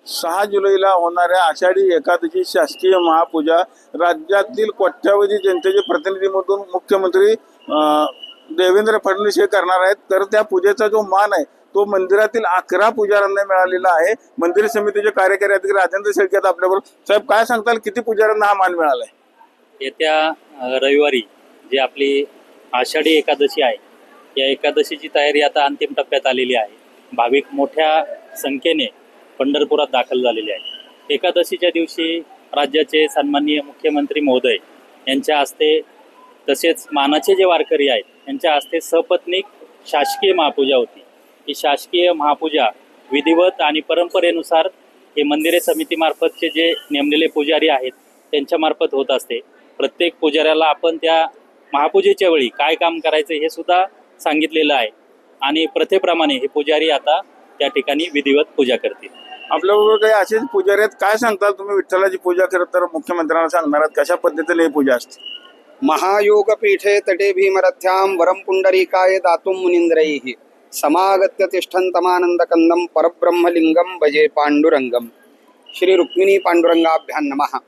6 जुलैला होणाऱ्या आषाढी एकादशी शासकीय महापूजा राज्यातील कोट्यावधी जनतेचे प्रतिनिधी म्हणून मुख्यमंत्री देवेंद्र फडणवीस हे करणार आहेत। तर त्या पूजेचा जो मान आहे तो मंदिरातील 11 पुजाऱ्यांना मिळालेला आहे। मंदिर समितीचे कार्यकारी अधिकारी राजेंद्र शेळके आपल्याबरोबर। साहेब, काय सांगताल, किती पुजाऱ्यांना हा मान मिळाला आहे? येत्या रविवारी जी आपली आषाढी एकादशी आहे, या एकादशीची तयारी आता अंतिम टप्प्यात आलेली आहे। भाविक मोठ्या संख्येने पंढरपुरात दाखल झालेले आहे। एकादशीच्या दिवशी राज्याचे सन्माननीय मुख्यमंत्री महोदय यांच्या हस्ते तसेच मानाचे जे वारकरी आहेत यांच्या हस्ते सपत्नीक शासकीय महापूजा होती। ही शासकीय महापूजा विधिवत आणि परंपरेनुसार हे मंदिरे समितीमार्फतचे जे नेमलेले पुजारी आहेत त्यांच्यामार्फत होत असते। प्रत्येक पुजाऱ्याला आपण त्या महापूजेच्या वेळी काय काम करायचं हे सुद्धा सांगितलेलं आहे आणि प्रथेप्रमाणे हे पुजारी आता त्या ठिकाणी विधिवत पूजा करतील। आपल्याबरोबर काही असेच पुजारी आहेत, काय सांगताल तुम्ही? विठ्ठलाची पूजा करत तर मुख्यमंत्र्यांना सांगणार आहात, कशा पद्धतीने ही पूजा असते? महायोग पीठे तटे भीमरथ्याम वरम पुंडरीकाय दातुम मुनींद्रैः समागत्य तिष्ठन्तमानंद कंदम परब्रह्मलिंगम भजे पांडुरंगम। श्री रुक्मिणी पांडुरंगाभ्यां नमः।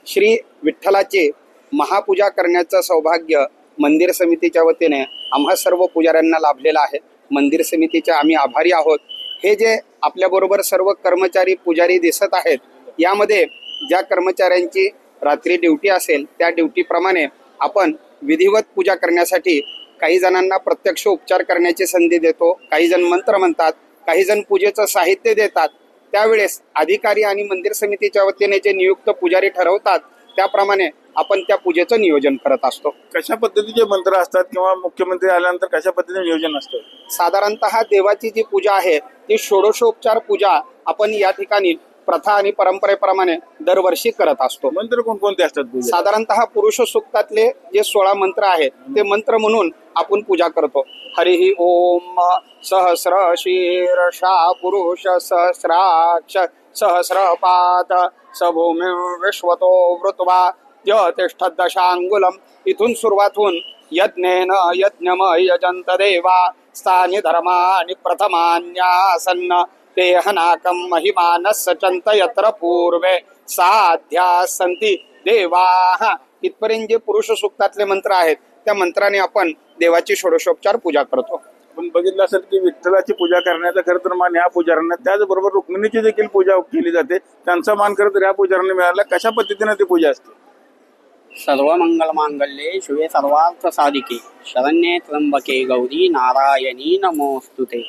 श्री विठ्ठलाचे महापूजा करण्याचं सौभाग्य मंदिर समितीच्या वतीने आम्हा सर्व पुजाऱ्यांना लाभलेलं आहे। मंदिर समितीचे आम्ही आभारी आहोत। हे जे आपल्याबरोबर सर्व कर्मचारी पुजारी दिसत आहेत, यामध्ये ज्या कर्मचाऱ्यांची रात्री ड्युटी असेल त्या ड्युटीप्रमाणे आपण विधिवत पूजा करण्यासाठी काही जणांना प्रत्यक्ष उपचार करण्याची संधी देतो, काही जण मंत्र म्हणतात, काही जण पूजेचं साहित्य देतात। त्यावेळेस अधिकारी आणि मंदिर समितीच्या वतीने जे नियुक्त पुजारी ठरवतात त्याप्रमाणे आपण त्या पूजेचं नियोजन करत असतो। कशा पद्धतीचे मंत्र असतात किंवा मुख्यमंत्री आल्यानंतर कशा पद्धतीने नियोजन असतं? साधारणतः देवाची जी पूजा आहे ती षोडशोपचार पूजा आपण या ठिकाणी प्रथा आणि परंपरेप्रमाणे दरवर्षी करत असतो। मंत्र कोणकोणते असतात? साधारणतः पुरुष सूक्तातले जे 16 मंत्र आहेत ते मंत्र म्हणून आपण पूजा करतो। हरिः ओम सहस्र शीर्षा पुरुष सहस्राक्ष सहस्रपाद सभूमि विश्वतो वृत्वा तिष्ठदशांगुलम। इथून सुरुवात होऊन यज्ञेन यज्ञमय यजंत देवा स्थानि धर्मानि प्रथमान्यासन्न ते हनाकं महिमानस्य चंत यत्र पूर्वे साध्या संती देवाः। इथपर्यंत जे पुरुष सूक्तातले मंत्र आहेत त्या मंत्राने आपण देवाची षोडशोपचार पूजा करतो। आपण बघितलं असेल की विठ्ठलाची पूजा करण्याचा खरं तर मान ह्या पुजाऱ्यांना, त्याचबरोबर रुक्मिणीची देखील पूजा केली जाते, त्यांचा मान खरं तर ह्या पुजाऱ्यांना मिळाला। कशा पद्धतीने ती पूजा असते? सर्व मंगल मांगल्ये शिवे सर्वार्थ साधिके शरण्ये त्र्यंबके गौरी नारायणी नमोस्तुते।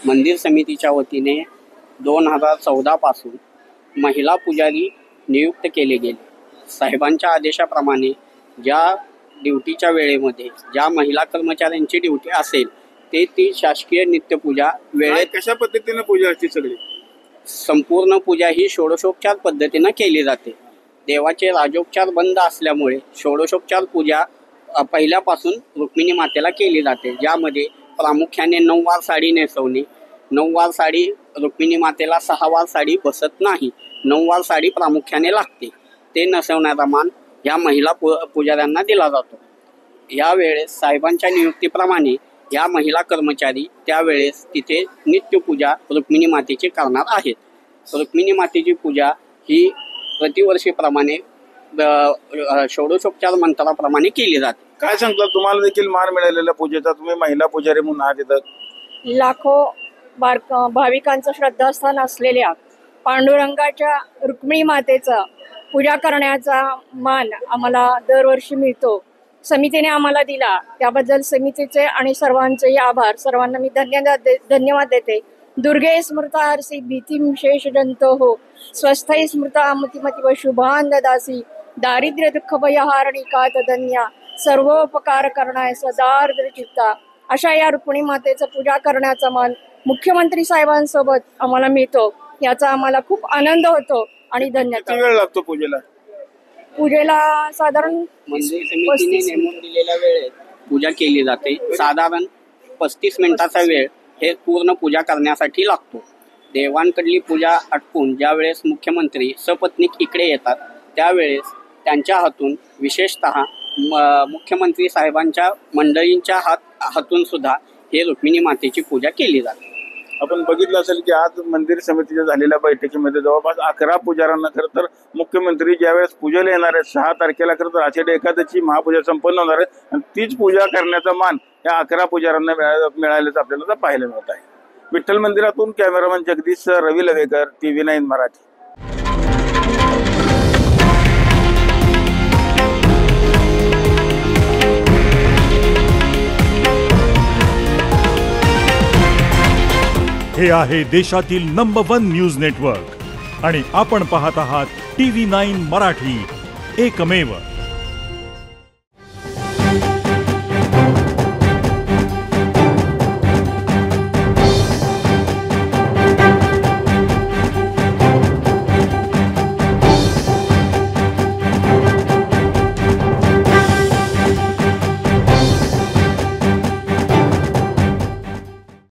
मंदिर समितीच्या वतीने 2014 पासून महिला पुजारी नियुक्त केले गेले। साहेबांच्या आदेशाप्रमाणे ज्या ड्युटीच्या वेळेमध्ये ज्या महिला कर्मचाऱ्यांची ड्युटी असेल ती शासकीय नित्यपूजा वेळेत कशा पद्धतीने पूजा असते? सगळी संपूर्ण पूजा ही षोडशोपचार पद्धतीने केली जाते। देवाचे राजोपचार बंद असल्यामुळे षोडशोपचार पूजा पहिल्यापासून रुक्मिणी मातेला केली जाते, ज्यामध्ये प्रामुख्याने 9 वार साडी नेसवणे। 9 वार साडी रुक्मिणी मातेला 6 वार साडी बसत नाही, 9 वार साडी प्रामुख्याने लागते। ते नसवण्याचा मान ह्या महिला पुजाऱ्यांना दिला जातो। यावेळेस साहेबांच्या नियुक्तीप्रमाणे या महिला कर्मचारी त्यावेळेस तिथे नित्यपूजा रुक्मिणी मातेची करणार आहेत। रुक्मिणी मातेची पूजा ही प्रतिवर्षीप्रमाणे षोडशोपचार मंत्राप्रमाणे केली जाते। काय सांगता, तुम्हाला देखील मान मिळालेला पूजेचा, तुम्ही महिला पुजारी म्हणून आहात इथं? लाखो भाविकांचं श्रद्धास्थान असलेल्या पांडुरंगाच्या रुक्मिणी मातेचा पूजा करण्याचा मान आम्हाला दरवर्षी मिळतो। समितीने आम्हाला दिला त्याबद्दल समितीचे आणि सर्वांचेही आभार। सर्वांना मी धन्यवाद देते। दुर्गे स्मृता हरसी भीतिं शेष जंतो स्वस्थै स्मृता मतिमतीव शुभान ददासी दारिद्र्य दुःख भयहारिणी कातधन्या सर्वोपकार करणाय सदार्द्र चित्ता। अशा या रुक्मिणी मातेचं पूजा करण्याचा मान मुख्यमंत्री साहेबांसोबत आम्हाला मिळतो, याचा आम्हाला खूप आनंद होतो आणि धन्यवाद। किती वेळ लागतो पूजेला? पूजेला साधारण मंदिर समितीने नेमून दिलेल्या वेळेत पूजा केली जाते। साधारण 35 मिनिटाचा वेळ हे पूर्ण पूजा करण्यासाठी लागतो। देवांकडली पूजा आटपून ज्यावेळेस मुख्यमंत्री सपत्नीक इकडे येतात त्यावेळेस त्यांच्या हातून विशेषतः मुख्यमंत्री साहेबांच्या मंडळींच्या हातून सुद्धा हे रुक्मिणी मातेची पूजा केली जाते। आपण बघितलं असेल की आज मंदिर समितीच्या झालेल्या बैठकीमध्ये जवळपास 11 पुजाऱ्यांना खरं तर मुख्यमंत्री ज्यावेळेस पूजेला येणार आहेत 6 तारखेला खरं तर आषाढी एकादशी महापूजा संपन्न होणार आहे आणि तीच पूजा करण्याचा मान या 11 पुजाऱ्यांना मिळाल्याचं आपल्याला तर पाहायला मिळत आहे. विठ्ठल मंदिरातून कॅमेरामन जगदीश रवी लवेकर, TV9 मराठी. हे आहे देशातील नंबर 1 न्यूज नेटवर्क आणि आपण पाहत आहात TV9 मराठी, एकमेव.